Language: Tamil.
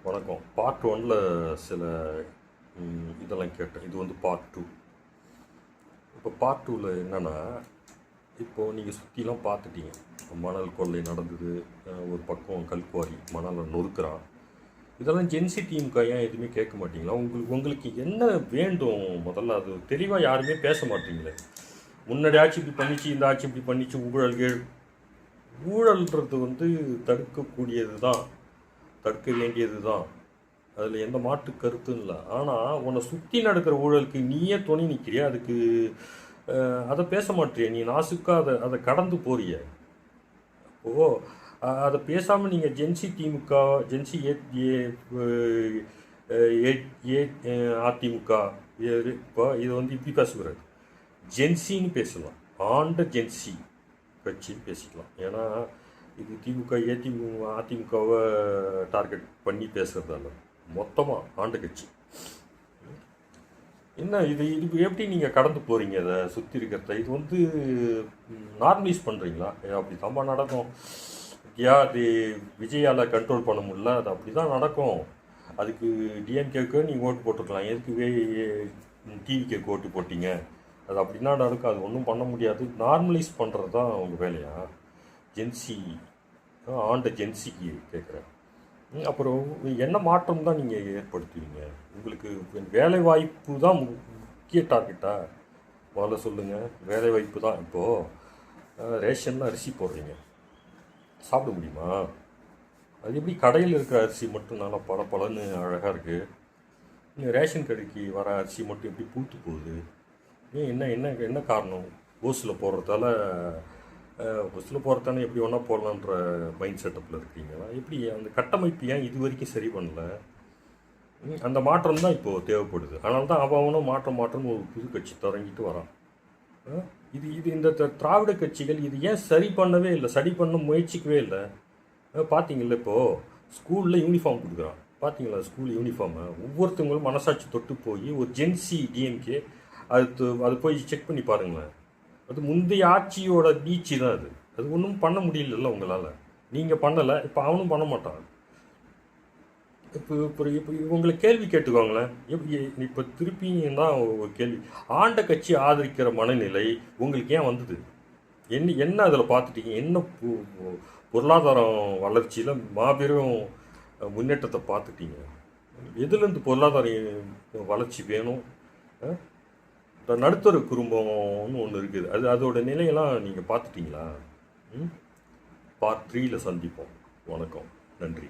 வணக்கம். பார்ட் 1ல் சில இதெல்லாம் கேட்டேன். இது வந்து பார்ட் 2. இப்போ பார்ட் 2ல் என்னென்னா, இப்போது நீங்கள் சுற்றிலாம் பார்த்துட்டீங்க. மணல் கொள்ளை நடந்தது, ஒரு பக்கம் கல்குவாரி மணலை நொறுக்கிறான். இதெல்லாம் ஜென்சி டீமுக்கு ஏன் எதுவுமே கேட்க மாட்டீங்களா? உங்களுக்கு என்ன வேண்டும்? முதல்ல அது தெளிவாக யாருமே பேச மாட்டீங்களே. முன்னாடி ஆட்சி இப்படி பண்ணிச்சு, இந்த ஆட்சி இப்படி பண்ணிச்சு, ஊழல்ன்றது வந்து தடுக்கக்கூடியது தான், தடுக்க வேண்டியது தான். அதில் எந்த மாற்று கருத்தும் இல்லை. ஆனால் உன்னை சுற்றி நடக்கிற ஊழலுக்கு நீயே துணை நிற்கிறியா? அதுக்கு அதை பேச மாட்டிய. நீ நாசுக்காக அதை கடந்து போறிய. ஓ, அதை பேசாமல் நீங்கள் ஜென்சி திமுக, ஜென்சி அதிமுக, இப்போ இது வந்து இப்படி பேசக்கூடாது. ஜென்சின்னு பேசலாம். ஆண்ட ஜென்சி கட்சின்னு பேசிக்கலாம். ஏன்னா இது திமுக அதிமுகவை டார்கெட் பண்ணி பேசுகிறதால மொத்தமாக ஆண்ட கட்சி. என்ன இது எப்படி நீங்கள் கடந்து போகிறீங்க? அதை சுற்றி இருக்கிறத இது வந்து நார்மலைஸ் பண்ணுறீங்களா? அப்படி தான்ப்பா நடக்கும். அது விஜயால் கண்ட்ரோல் பண்ண முடியல, அது அப்படி தான் நடக்கும். அதுக்கு டிஎம்கேக்கு நீங்கள் ஓட்டு போட்டுருக்கலாம். எதுக்கு டிவிகேக்கு ஓட்டு போட்டிங்க? அது அப்படின்னா நடக்கும். அது ஒன்றும் பண்ண முடியாது. நார்மலைஸ் பண்ணுறது தான் உங்கள் வேலையா? ஜென்சி ஆண்ட ஜென்சிக்கு கேட்குறேன். அப்புறம் என்ன மாற்றம் தான் நீங்கள் ஏற்படுத்துவீங்க? உங்களுக்கு வேலை வாய்ப்பு தான் முக்கிய டார்கெட்டா? முதல்ல சொல்லுங்கள். வேலை வாய்ப்பு தான். இப்போது ரேஷனில் அரிசி போடுறீங்க, சாப்பிட முடியுமா? அது எப்படி கடையில் இருக்கிற அரிசி மட்டும் நல்லா பளபளன்னு அழகாக இருக்குது, நீங்கள் ரேஷன் கடைக்கு வர அரிசி மட்டும் எப்படி பூத்து போகுது? என்ன என்ன என்ன காரணம்? ஓஸில் போடுறதால பஸ்ஸில் போகிறதானே எப்படி ஒன்றா போடலான்ற மைண்ட் செட்டப்பில் இருக்கீங்களா? எப்படி அந்த கட்டமைப்பு ஏன் இது வரைக்கும் சரி பண்ணல? அந்த மாற்றம் தான் இப்போது தேவைப்படுது. அதனால தான் அவனும் மாற்றம்னு ஒரு புது கட்சி தொடங்கிட்டு வரான். இந்த திராவிட கட்சிகள் இது ஏன் சரி பண்ணவே இல்லை, சரி பண்ண முயற்சிக்கவே இல்லை? பார்த்தீங்களா, இப்போது ஸ்கூலில் யூனிஃபார்ம் கொடுக்குறான். பார்த்தீங்களா ஸ்கூல் யூனிஃபார்மை? ஒவ்வொருத்தவங்களும் மனசாட்சி தொட்டு போய் ஒரு ஜென்சி டிஎம்கே அது போய் செக் பண்ணி பாருங்களேன். அது முந்தைய ஆட்சியோட வீழ்ச்சி தான். அது ஒன்றும் பண்ண முடியல உங்களால். நீங்கள் பண்ணலை, இப்போ அவனும் பண்ண மாட்டான். இப்போ உங்களை கேள்வி கேட்டுக்கோங்களேன். இப்போ திருப்பியும் தான் ஒரு கேள்வி. ஆண்ட கட்சி ஆதரிக்கிற மனநிலை உங்களுக்கு ஏன் வந்தது? என்ன அதில் பார்த்துட்டீங்க? என்ன பொருளாதாரம் வளர்ச்சியில் மாபெரும் முன்னேற்றத்தை பார்த்துட்டீங்க? எதுலேருந்து பொருளாதார வளர்ச்சி வேணும்? இந்த நடுத்தர குடும்பம்னு ஒன்று இருக்குது. அதோட நிலையெல்லாம் நீங்கள் பார்த்துட்டிங்களா? பார்ட் 3ல் சந்திப்போம். வணக்கம், நன்றி.